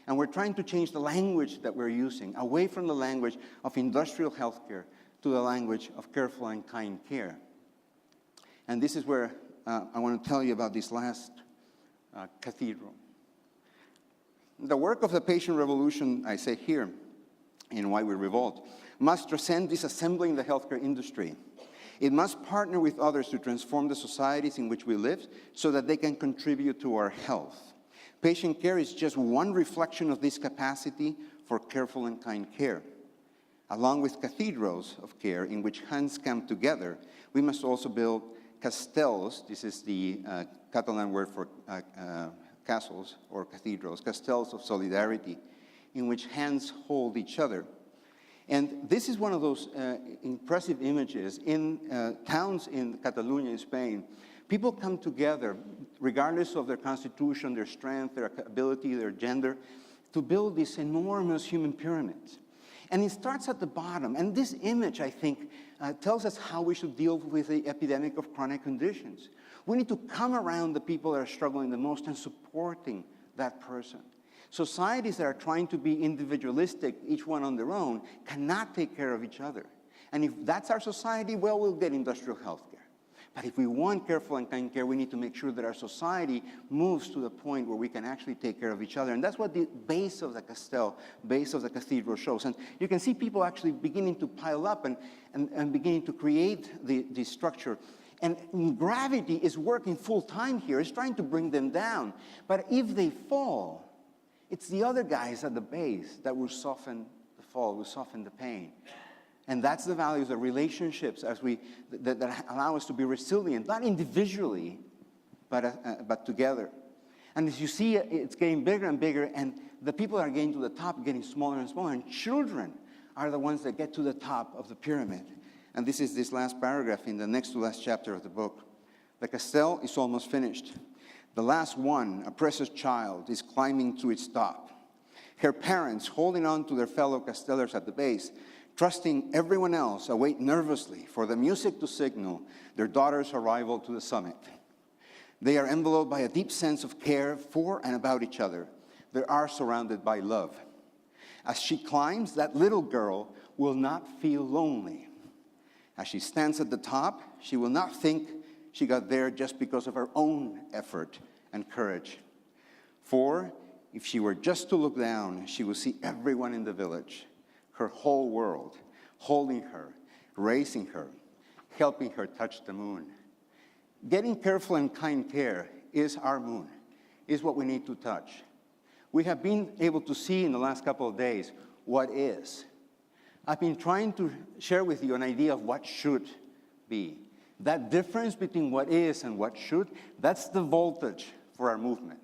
And we're trying to change the language that we're using, away from the language of industrial healthcare to the language of careful and kind care. And this is where I want to tell you about this last cathedral. The work of the patient revolution, I say here, in Why We Revolt, must transcend disassembling the healthcare industry. It must partner with others to transform the societies in which we live so that they can contribute to our health. Patient care is just one reflection of this capacity for careful and kind care. Along with cathedrals of care in which hands come together, we must also build castells. This is the Catalan word for castles or cathedrals, castells of solidarity, in which hands hold each other. And this is one of those impressive images. In towns in Catalonia, in Spain, people come together, regardless of their constitution, their strength, their ability, their gender, to build these enormous human pyramids. And it starts at the bottom. And this image, I think, tells us how we should deal with the epidemic of chronic conditions. We need to come around the people that are struggling the most and supporting that person. Societies that are trying to be individualistic, each one on their own, cannot take care of each other. And if that's our society, well, we'll get industrial healthcare. But if we want careful and kind care, we need to make sure that our society moves to the point where we can actually take care of each other. And that's what the base of the castell, base of the cathedral shows. And you can see people actually beginning to pile up and beginning to create the structure. And gravity is working full time here. It's trying to bring them down. But if they fall, it's the other guys at the base that will soften the fall, will soften the pain. And that's the values of relationships that allow us to be resilient, not individually, but together. And as you see, it's getting bigger and bigger, and the people that are getting to the top getting smaller and smaller, and children are the ones that get to the top of the pyramid. And this is this last paragraph in the next to last chapter of the book. The castell is almost finished. The last one, a precious child, is climbing to its top. Her parents, holding on to their fellow castellers at the base, trusting everyone else, await nervously for the music to signal their daughter's arrival to the summit. They are enveloped by a deep sense of care for and about each other. They are surrounded by love. As she climbs, that little girl will not feel lonely. As she stands at the top, she will not think she got there just because of her own effort and courage. For if she were just to look down, she would see everyone in the village, her whole world, holding her, raising her, helping her touch the moon. Getting careful and kind care is our moon, is what we need to touch. We have been able to see in the last couple of days what is. I've been trying to share with you an idea of what should be. That difference between what is and what should, that's the voltage for our movement.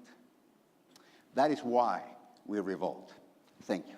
That is why we revolt. Thank you.